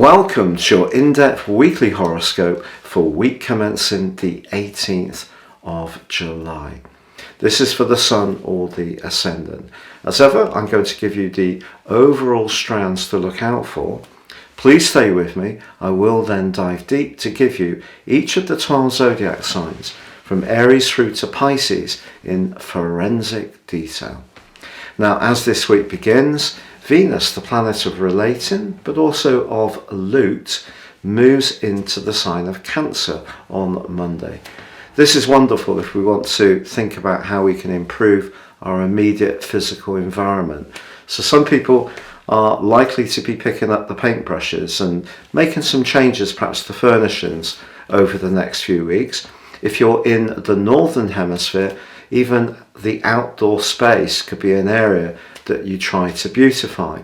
Welcome to your in-depth weekly horoscope for week commencing the 18th of July. This is for the Sun or the Ascendant. As ever, I'm going to give you the overall strands to look out for. Please stay with me. I will then dive deep to give you each of the 12 zodiac signs from Aries through to Pisces in forensic detail. Now, as this week begins, Venus, the planet of relating, but also of loot, moves into the sign of Cancer on Monday. This is wonderful if we want to think about how we can improve our immediate physical environment. So some people are likely to be picking up the paintbrushes and making some changes, perhaps to furnishings, over the next few weeks. If you're in the Northern Hemisphere, even the outdoor space could be an area that you try to beautify.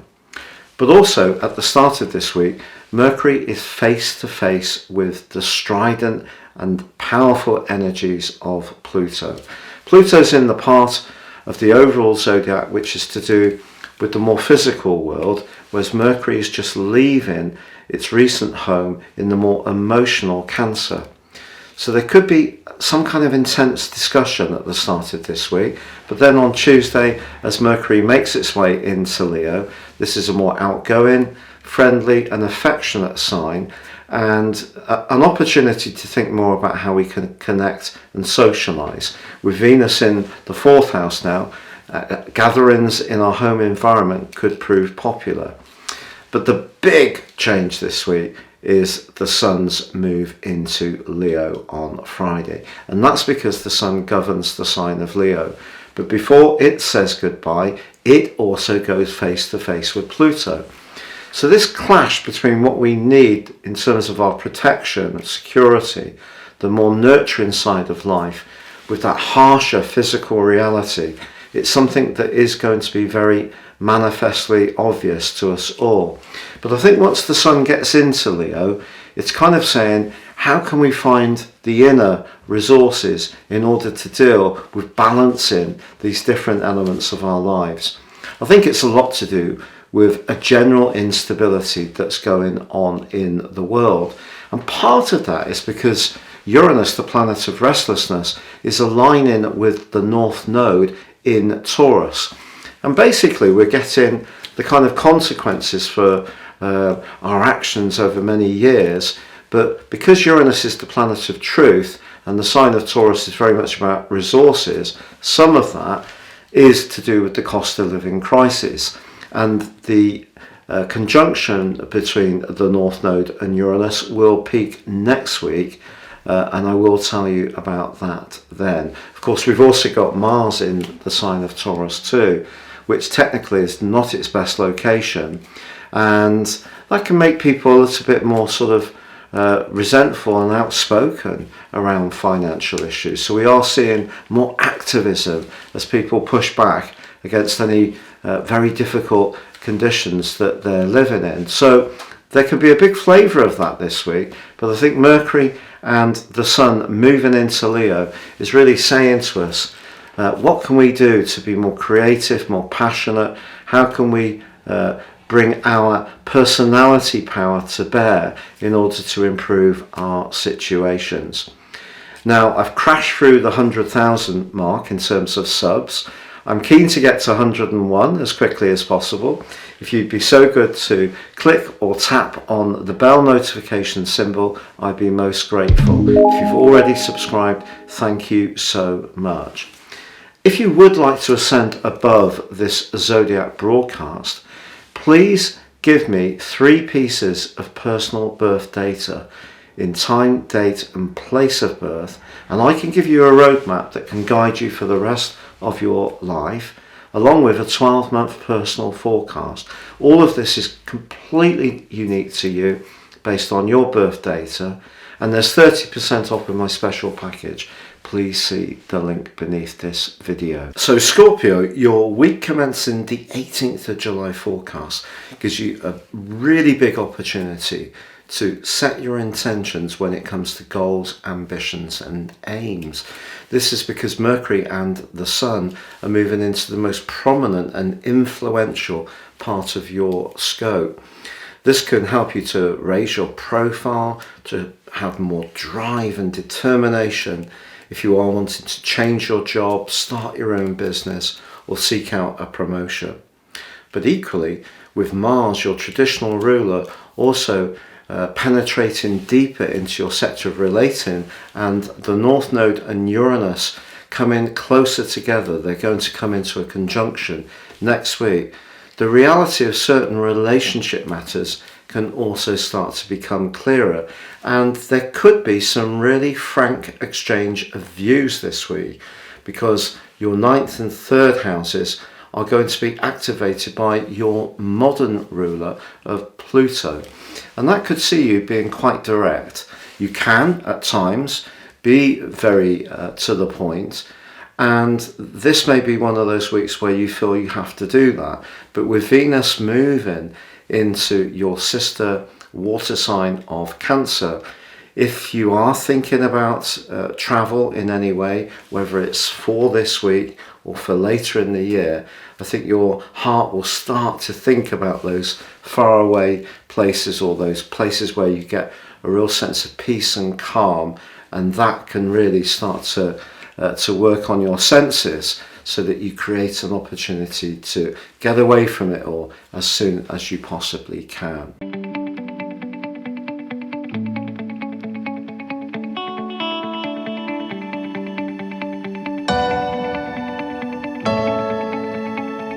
But also at the start of this week, Mercury is face to face with the strident and powerful energies of Pluto. Pluto's in the part of the overall zodiac which is to do with the more physical world, whereas Mercury is just leaving its recent home in the more emotional Cancer. So there could be some kind of intense discussion at the start of this week, but then on Tuesday, as Mercury makes its way into Leo, this is a more outgoing, friendly and affectionate sign, and an opportunity to think more about how we can connect and socialise. With Venus in the 4th house now, gatherings in our home environment could prove popular. But the big change this week is the Sun's move into Leo on Friday. And that's because the Sun governs the sign of Leo. But before it says goodbye, it also goes face to face with Pluto. So this clash between what we need in terms of our protection and security, the more nurturing side of life, with that harsher physical reality, it's something that is going to be very manifestly obvious to us all. But I think once the Sun gets into Leo, it's kind of saying, how can we find the inner resources in order to deal with balancing these different elements of our lives? I think it's a lot to do with a general instability that's going on in the world. And part of that is because Uranus, the planet of restlessness, is aligning with the North Node in Taurus. And basically we're getting the kind of consequences for our actions over many years, but because Uranus is the planet of truth and the sign of Taurus is very much about resources, some of that is to do with the cost of living crisis. And the conjunction between the North Node and Uranus will peak next week, and I will tell you about that then. Of course, we've also got Mars in the sign of Taurus too, which technically is not its best location, and that can make people a little bit more sort of resentful and outspoken around financial issues. So we are seeing more activism as people push back against any very difficult conditions that they're living in. So there could be a big flavour of that this week, but I think Mercury and the Sun moving into Leo is really saying to us, what can we do to be more creative, more passionate? How can we bring our personality power to bear in order to improve our situations? Now, I've crashed through the 100,000 mark in terms of subs. I'm keen to get to 101 as quickly as possible. If you'd be so good to click or tap on the bell notification symbol, I'd be most grateful. If you've already subscribed, thank you so much. If you would like to ascend above this zodiac broadcast, please give me 3 pieces of personal birth data in time, date and place of birth, and I can give you a roadmap that can guide you for the rest of your life, along with a 12-month personal forecast. All of this is completely unique to you based on your birth data, and there's 30% off with my special package. Please see the link beneath this video. So Scorpio, your week commencing the 18th of July forecast gives you a really big opportunity to set your intentions when it comes to goals, ambitions and aims. This is because Mercury and the Sun are moving into the most prominent and influential part of your scope. This can help you to raise your profile, to have more drive and determination if you are wanting to change your job, start your own business, or seek out a promotion. But equally, with Mars, your traditional ruler, also penetrating deeper into your sector of relating, and the North Node and Uranus coming closer together. They're going to come into a conjunction next week. The reality of certain relationship matters can also start to become clearer, and there could be some really frank exchange of views this week, because your 9th and 3rd houses are going to be activated by your modern ruler of Pluto, and that could see you being quite direct. You can at times be very to the point, and this may be one of those weeks where you feel you have to do that. But with Venus moving into your sister water sign of Cancer, if you are thinking about travel in any way, whether it's for this week or for later in the year, I think your heart will start to think about those faraway places, or those places where you get a real sense of peace and calm, and that can really start to work on your senses, so that you create an opportunity to get away from it all as soon as you possibly can.